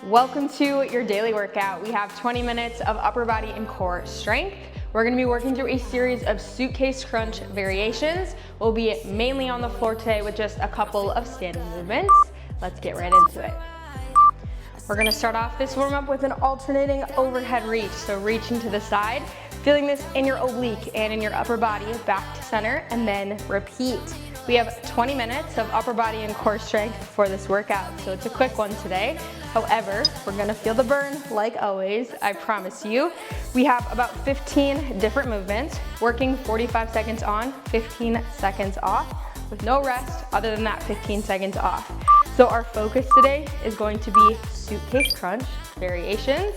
Welcome to your daily workout. We have 20 minutes of upper body and core strength. We're gonna be working through a series of suitcase crunch variations. We'll be mainly on the floor today with just a couple of standing movements. Let's get right into it. We're gonna start off this warm up with an alternating overhead reach. So reaching to the side, feeling this in your oblique and in your upper body, back to center, and then repeat. We have 20 minutes of upper body and core strength for this workout, so it's a quick one today. However, we're gonna feel the burn like always, I promise you. We have about 15 different movements, working 45 seconds on, 15 seconds off, with no rest other than that 15 seconds off. So our focus today is going to be suitcase crunch variations.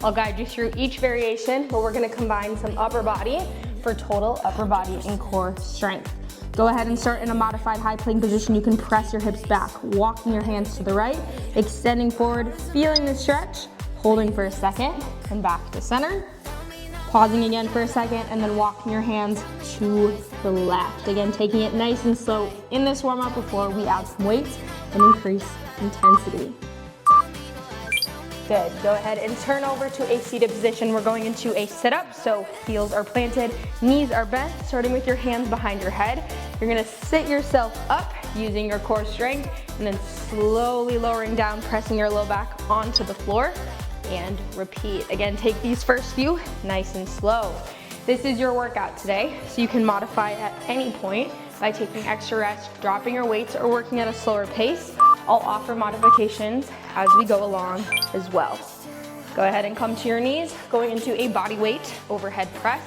I'll guide you through each variation, but we're gonna combine some upper body for total upper body and core strength. Go ahead and start in a modified high plank position. You can press your hips back, walking your hands to the right, extending forward, feeling the stretch, holding for a second, and back to center. Pausing again for a second, and then walking your hands to the left. Again, taking it nice and slow in this warm up before we add some weights and increase intensity. Good, go ahead and turn over to a seated position. We're going into a sit-up, so heels are planted, knees are bent, starting with your hands behind your head. You're gonna sit yourself up using your core strength, and then slowly lowering down, pressing your low back onto the floor, and repeat. Again, take these first few nice and slow. This is your workout today, so you can modify at any point by taking extra rest, dropping your weights, or working at a slower pace. I'll offer modifications as we go along as well. Go ahead and come to your knees, going into a body weight overhead press.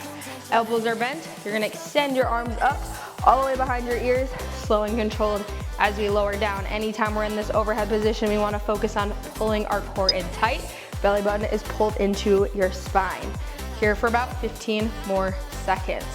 Elbows are bent. You're gonna extend your arms up all the way behind your ears, slow and controlled as we lower down. Anytime we're in this overhead position, we wanna focus on pulling our core in tight. Belly button is pulled into your spine. Here for about 15 more seconds.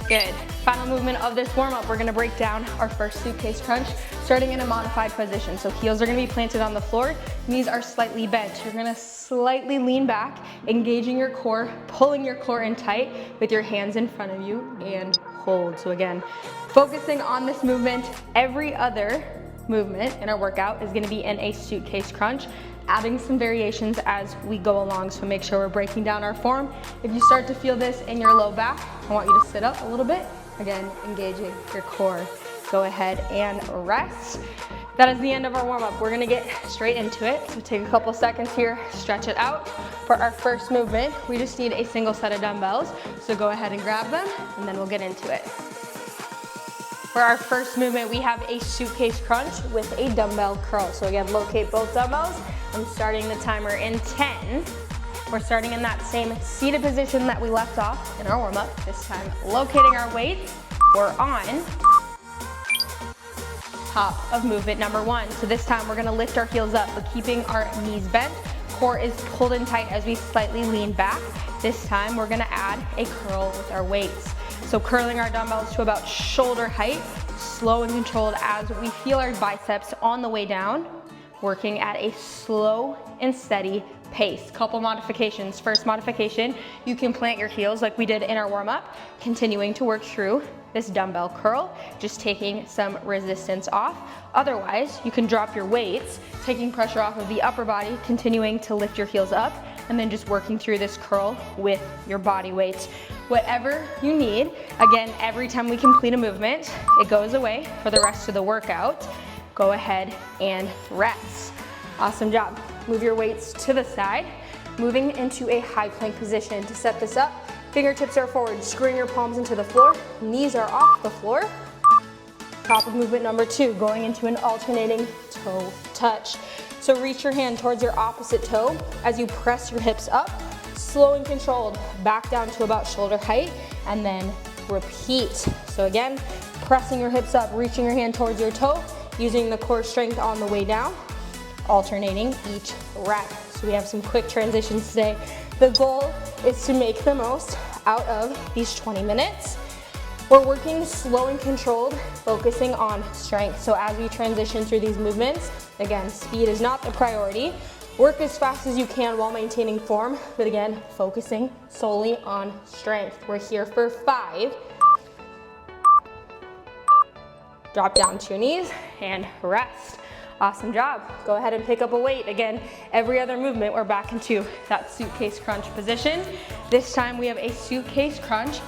Good. Final movement of this warm up, we're gonna break down our first suitcase crunch, starting in a modified position. So heels are gonna be planted on the floor, knees are slightly bent. You're gonna slightly lean back, engaging your core, pulling your core in tight with your hands in front of you, and hold. So again, focusing on this movement, every other movement in our workout is gonna be in a suitcase crunch, adding some variations as we go along, so make sure we're breaking down our form. If you start to feel this in your low back, I want you to sit up a little bit. Again, engaging your core. Go ahead and rest. That is the end of our warm-up. We're gonna get straight into it. So take a couple seconds here, stretch it out. For our first movement, we just need a single set of dumbbells. So go ahead and grab them, and then we'll get into it. For our first movement, we have a suitcase crunch with a dumbbell curl. So again, locate both dumbbells. I'm starting the timer in 10. We're starting in that same seated position that we left off in our warm-up. This time, locating our weights. We're on top of movement number one. So this time, we're gonna lift our heels up, but keeping our knees bent. Core is pulled in tight as we slightly lean back. This time, we're gonna add a curl with our weights. So curling our dumbbells to about shoulder height, slow and controlled as we feel our biceps on the way down, working at a slow and steady pace. Couple modifications. First modification, you can plant your heels like we did in our warm-up, continuing to work through this dumbbell curl, just taking some resistance off. Otherwise, you can drop your weights, taking pressure off of the upper body, continuing to lift your heels up, and then just working through this curl with your body weight. Whatever you need. Again, every time we complete a movement, it goes away for the rest of the workout. Go ahead and rest. Awesome job. Move your weights to the side, moving into a high plank position. To set this up, fingertips are forward, screwing your palms into the floor, knees are off the floor. Top of movement number two, going into an alternating toe touch. So reach your hand towards your opposite toe as you press your hips up, slow and controlled, back down to about shoulder height, and then repeat. So again, pressing your hips up, reaching your hand towards your toe, using the core strength on the way down, alternating each rep. So we have some quick transitions today. The goal is to make the most out of these 20 minutes. We're working slow and controlled, focusing on strength. So as we transition through these movements, again, speed is not the priority. Work as fast as you can while maintaining form, but again, focusing solely on strength. We're here for 5, Drop down to your knees and rest. Awesome job. Go ahead and pick up a weight. Again, every other movement, we're back into that suitcase crunch position. This time we have a suitcase crunch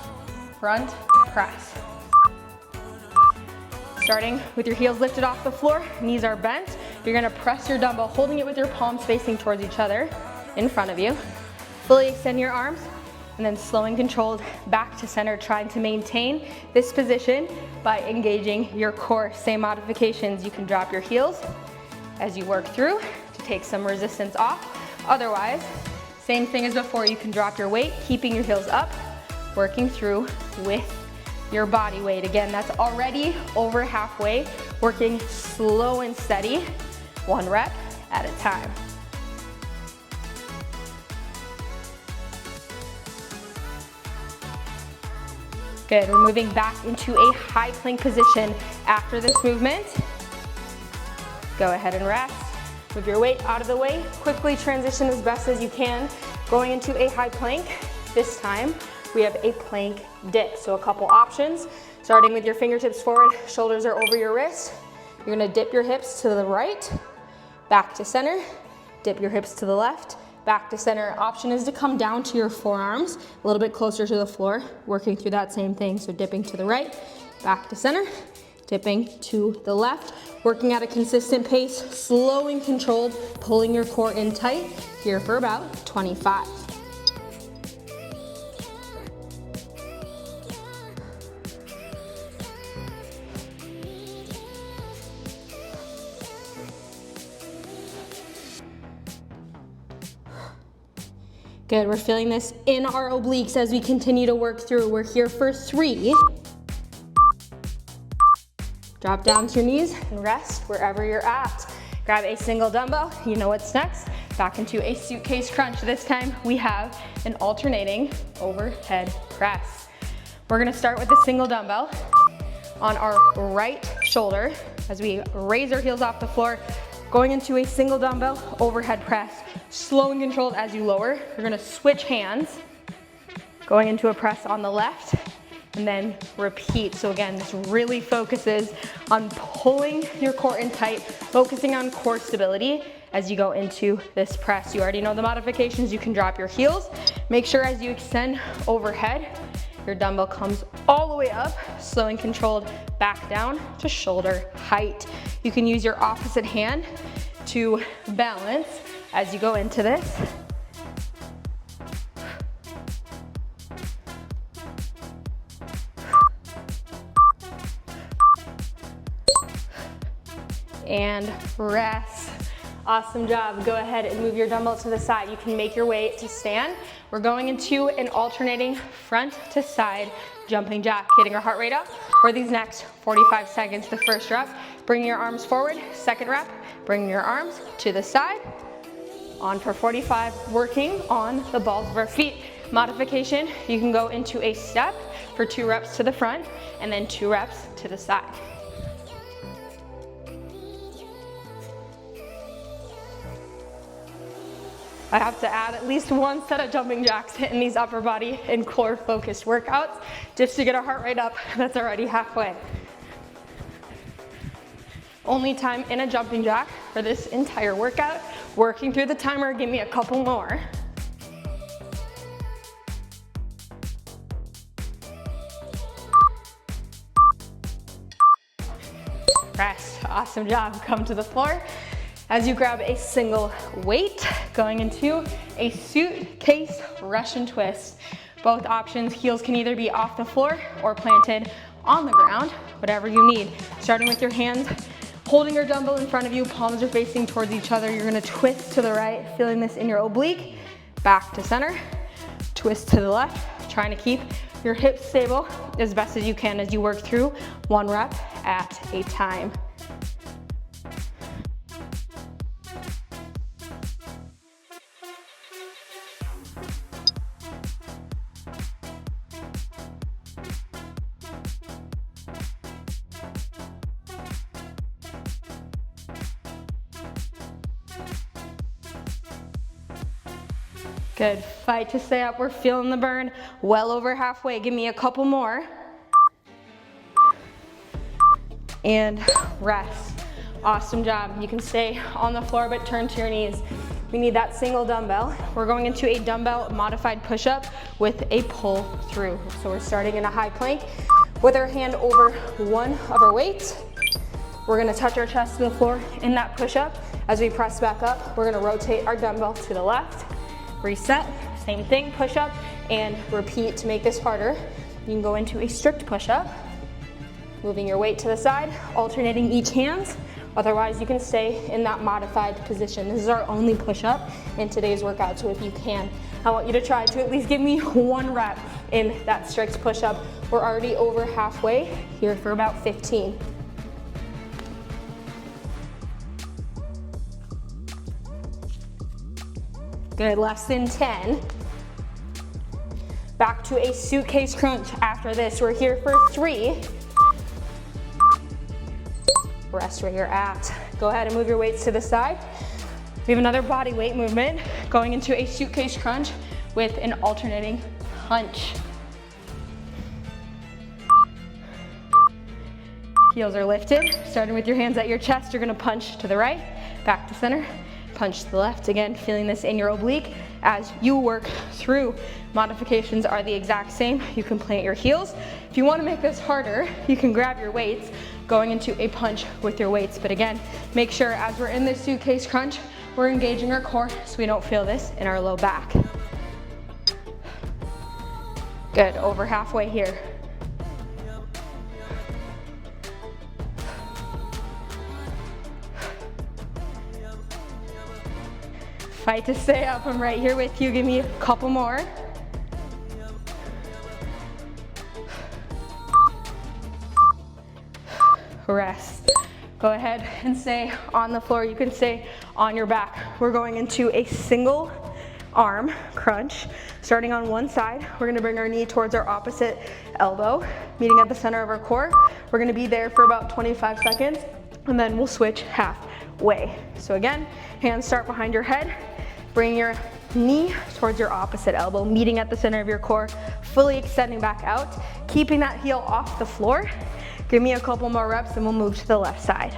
front press. Starting with your heels lifted off the floor, knees are bent. You're gonna press your dumbbell, holding it with your palms facing towards each other in front of you. Fully extend your arms, and then slow and controlled back to center, trying to maintain this position by engaging your core. Same modifications, you can drop your heels as you work through to take some resistance off. Otherwise, same thing as before, you can drop your weight, keeping your heels up, working through with your body weight. Again, that's already over halfway, working slow and steady, 1 rep at a time. Good, we're moving back into a high plank position after this movement. Go ahead and rest. Move your weight out of the way. Quickly transition as best as you can. Going into a high plank. This time, we have a plank dip. So a couple options. Starting with your fingertips forward, shoulders are over your wrist. You're gonna dip your hips to the right, back to center. Dip your hips to the left, back to center. Option is to come down to your forearms, a little bit closer to the floor, working through that same thing. So dipping to the right, back to center, dipping to the left, working at a consistent pace, slow and controlled, pulling your core in tight, here for about 25. Good, we're feeling this in our obliques as we continue to work through. We're here for 3. Drop down to your knees and rest wherever you're at. Grab a single dumbbell, you know what's next. Back into a suitcase crunch. This time we have an alternating overhead press. We're gonna start with a single dumbbell on our right shoulder as we raise our heels off the floor, going into a single dumbbell overhead press. Slow and controlled as you lower. You're gonna switch hands, going into a press on the left, and then repeat. So again, this really focuses on pulling your core in tight, focusing on core stability as you go into this press. You already know the modifications. You can drop your heels. Make sure as you extend overhead, your dumbbell comes all the way up, slow and controlled, back down to shoulder height. You can use your opposite hand to balance as you go into this. And rest. Awesome job. Go ahead and move your dumbbell to the side. You can make your way to stand. We're going into an alternating front to side jumping jack, getting our heart rate up for these next 45 seconds. The first rep, bring your arms forward. Second rep, bring your arms to the side. On for 45, working on the balls of our feet. Modification, you can go into a step for 2 reps to the front and then 2 reps to the side. I have to add at least 1 set of jumping jacks in these upper body and core focused workouts just to get our heart rate up. That's already halfway. Only time in a jumping jack for this entire workout. Working through the timer, give me a couple more. Rest, awesome job. Come to the floor as you grab a single weight, going into a suitcase Russian twist. Both options, heels can either be off the floor or planted on the ground, whatever you need. Starting with your hands, holding your dumbbell in front of you, palms are facing towards each other. You're gonna twist to the right, feeling this in your oblique, back to center, twist to the left, trying to keep your hips stable as best as you can as you work through 1 rep at a time. Good, fight to stay up. We're feeling the burn. Well over halfway, give me a couple more. and rest. Awesome job. You can stay on the floor, but turn to your knees. We need that single dumbbell. We're going into a dumbbell modified push-up with a pull through. So we're starting in a high plank with our hand over one of our weights. We're gonna touch our chest to the floor in that push-up. As we press back up, we're gonna rotate our dumbbell to the left, reset, same thing, push-up, and repeat to make this harder. You can go into a strict push-up, moving your weight to the side, alternating each hand. Otherwise, you can stay in that modified position. This is our only push-up in today's workout, so if you can, I want you to try to at least give me 1 rep in that strict push-up. We're already over halfway here for about 15. Good, less than 10. Back to a suitcase crunch after this. We're here for 3. Rest where you're at. Go ahead and move your weights to the side. We have another body weight movement going into a suitcase crunch with an alternating punch. Heels are lifted. Starting with your hands at your chest, you're gonna punch to the right, back to center, punch to the left. Again, feeling this in your oblique as you work through. Modifications are the exact same. You can plant your heels. If you wanna make this harder, you can grab your weights, going into a punch with your weights. But again, make sure as we're in this suitcase crunch, we're engaging our core so we don't feel this in our low back. Good, over halfway here. Fight to stay up, I'm right here with you. Give me a couple more. Rest. Go ahead and stay on the floor. You can stay on your back. We're going into a single arm crunch. Starting on one side, we're gonna bring our knee towards our opposite elbow, meeting at the center of our core. We're gonna be there for about 25 seconds, and then we'll switch halfway. So again, hands start behind your head. Bring your knee towards your opposite elbow, meeting at the center of your core, fully extending back out, keeping that heel off the floor. Give me a couple more reps and we'll move to the left side.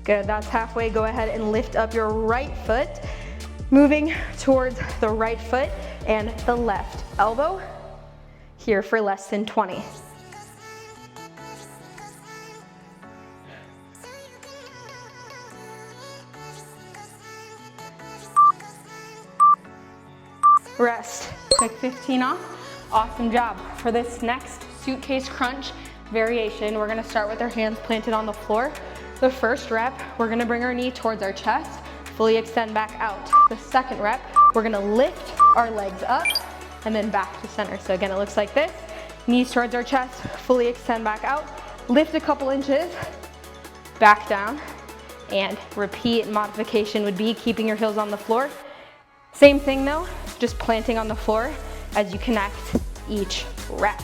Good, that's halfway. Go ahead and lift up your right foot, moving towards the right foot and the left elbow, here for less than 20. Rest, quick 15 off. Awesome job. For this next suitcase crunch variation, we're gonna start with our hands planted on the floor. The first rep, we're gonna bring our knee towards our chest, fully extend back out. The second rep, we're gonna lift our legs up and then back to center. So again, it looks like this. Knees towards our chest, fully extend back out, lift a couple inches, back down, and repeat. Modification would be keeping your heels on the floor. Same thing though, just planting on the floor as you connect each rep.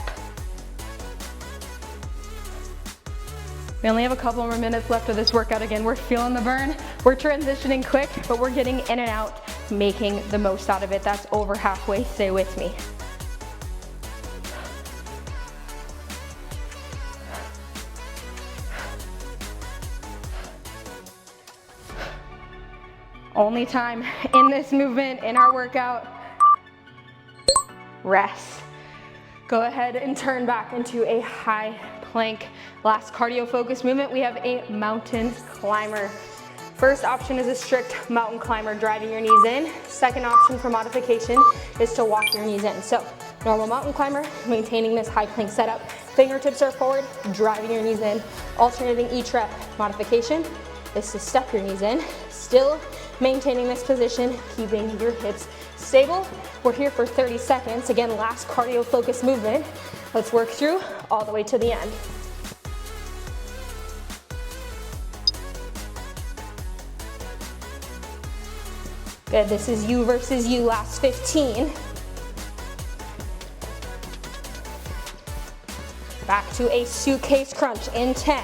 We only have a couple more minutes left of this workout. Again, we're feeling the burn. We're transitioning quick, but we're getting in and out, making the most out of it. That's over halfway, stay with me. Only time in this movement, in our workout, rest. Go ahead and turn back into a high plank. Last cardio focused movement, we have a mountain climber. First option is a strict mountain climber, driving your knees in. Second option for modification is to walk your knees in. So normal mountain climber, maintaining this high plank setup. Fingertips are forward, driving your knees in, alternating each rep. Modification is to step your knees in, still maintaining this position, keeping your hips stable. We're here for 30 seconds. Again, last cardio focused movement. Let's work through all the way to the end. Good, this is you versus you, last 15. Back to a suitcase crunch in 10.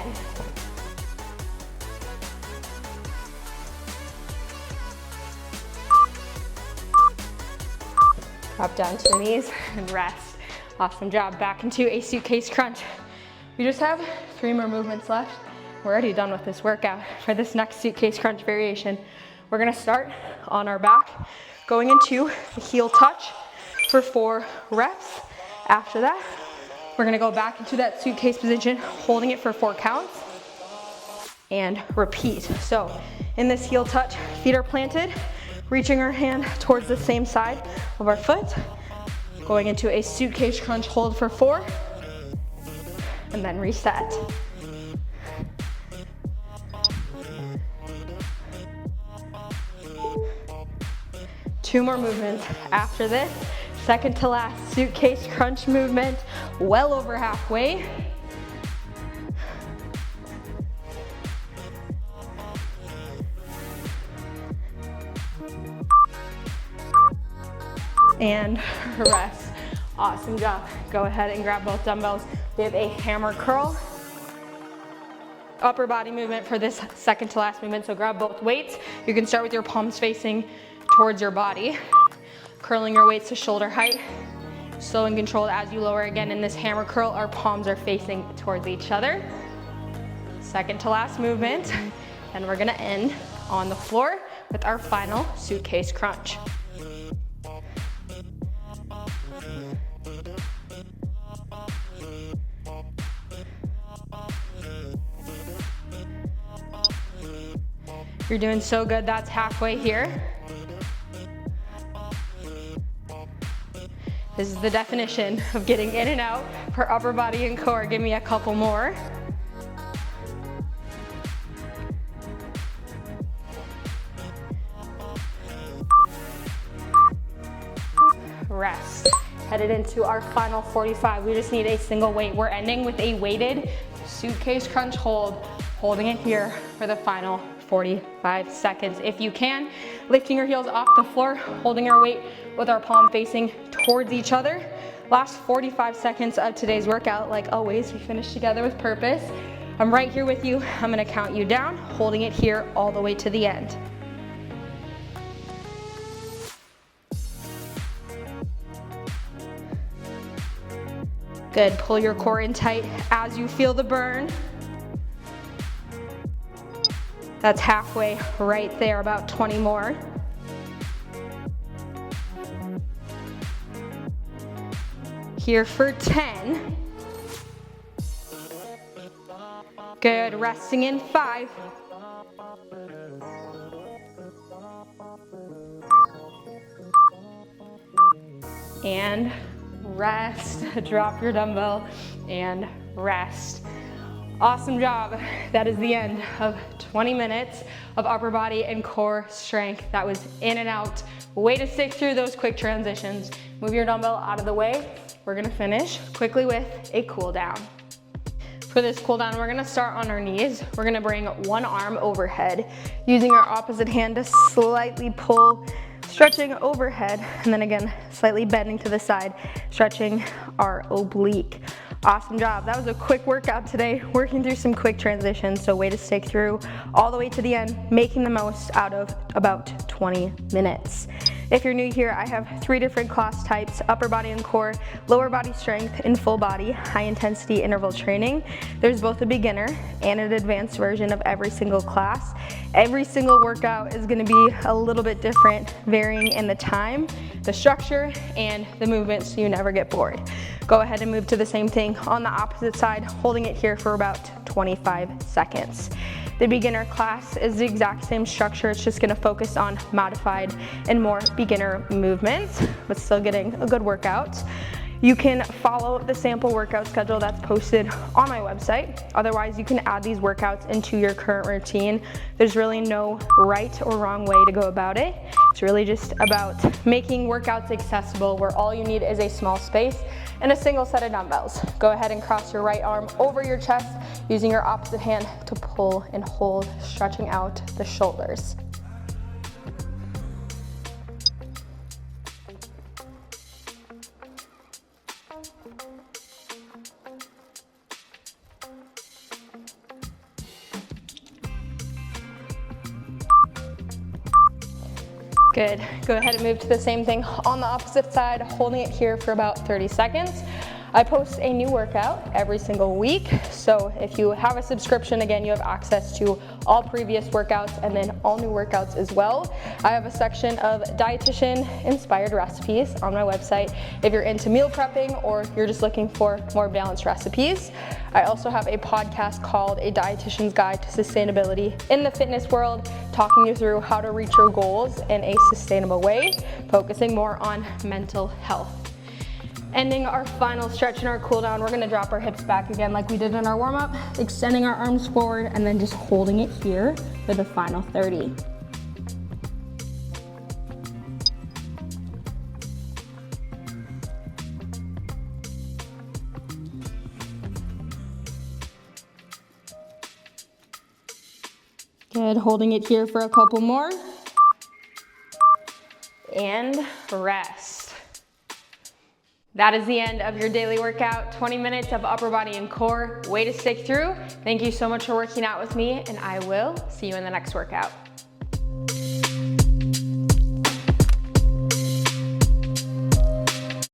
Drop down to your knees and rest. Awesome job. Back into a suitcase crunch. We just have 3 more movements left. We're already done with this workout. For this next suitcase crunch variation, we're gonna start on our back, going into the heel touch for 4 reps. After that, we're gonna go back into that suitcase position, holding it for 4 counts, and repeat. So in this heel touch, feet are planted, reaching our hand towards the same side of our foot, going into a suitcase crunch hold for 4, and then reset. Two more movements after this. Second to last suitcase crunch movement, well over halfway. And rest. Awesome job. Go ahead and grab both dumbbells. We have a hammer curl. Upper body movement for this second to last movement, so grab both weights. You can start with your palms facing towards your body, curling your weights to shoulder height, slow and controlled as you lower. Again, in this hammer curl, our palms are facing towards each other. Second to last movement, and we're gonna end on the floor with our final suitcase crunch. You're doing so good. That's halfway here. This is the definition of getting in and out for upper body and core. Give me a couple more. Rest. Headed into our final 45. We just need a single weight. We're ending with a weighted suitcase crunch hold, holding it here for the final 45 seconds. If you can, lifting your heels off the floor, holding our weight with our palm facing towards each other. Last 45 seconds of today's workout. Like always, we finish together with purpose. I'm right here with you. I'm gonna count you down, holding it here all the way to the end. Good, pull your core in tight as you feel the burn. That's halfway right there, about 20 more. Here for 10. Good, resting in 5. And rest, drop your dumbbell and rest. Awesome job. That is the end of 20 minutes of upper body and core strength. That was in and out. Way to stick through those quick transitions. Move your dumbbell out of the way. We're gonna finish quickly with a cool down. For this cool down, we're gonna start on our knees. We're gonna bring one arm overhead, using our opposite hand to slightly pull, stretching overhead, and then again, slightly bending to the side, stretching our oblique. Awesome job. That was a quick workout today, working through some quick transitions, so way to stick through all the way to the end, making the most out of about 20 minutes. If you're new here, I have 3 different class types: upper body and core, lower body strength, and full body, high intensity interval training. There's both a beginner and an advanced version of every single class. Every single workout is gonna be a little bit different, varying in the time, the structure, and the movement, so you never get bored. Go ahead and move to the same thing on the opposite side, holding it here for about 25 seconds. The beginner class is the exact same structure. It's just gonna focus on modified and more beginner movements, but still getting a good workout. You can follow the sample workout schedule that's posted on my website. Otherwise, you can add these workouts into your current routine. There's really no right or wrong way to go about it. It's really just about making workouts accessible, where all you need is a small space and a single set of dumbbells. Go ahead and cross your right arm over your chest, using your opposite hand to pull and hold, stretching out the shoulders. Good. Go ahead and move to the same thing on the opposite side, holding it here for about 30 seconds. I post a new workout every single week, so if you have a subscription, again, you have access to all previous workouts and then all new workouts as well. I have a section of dietitian-inspired recipes on my website if you're into meal prepping or you're just looking for more balanced recipes. I also have a podcast called A Dietitian's Guide to Sustainability in the Fitness World, talking you through how to reach your goals in a sustainable way, focusing more on mental health. Ending our final stretch in our cool down, we're gonna drop our hips back again like we did in our warm up, extending our arms forward and then just holding it here for the final 30. Good, holding it here for a couple more. And rest. That is the end of your daily workout, 20 minutes of upper body and core. Way to stick through. Thank you so much for working out with me, and I will see you in the next workout.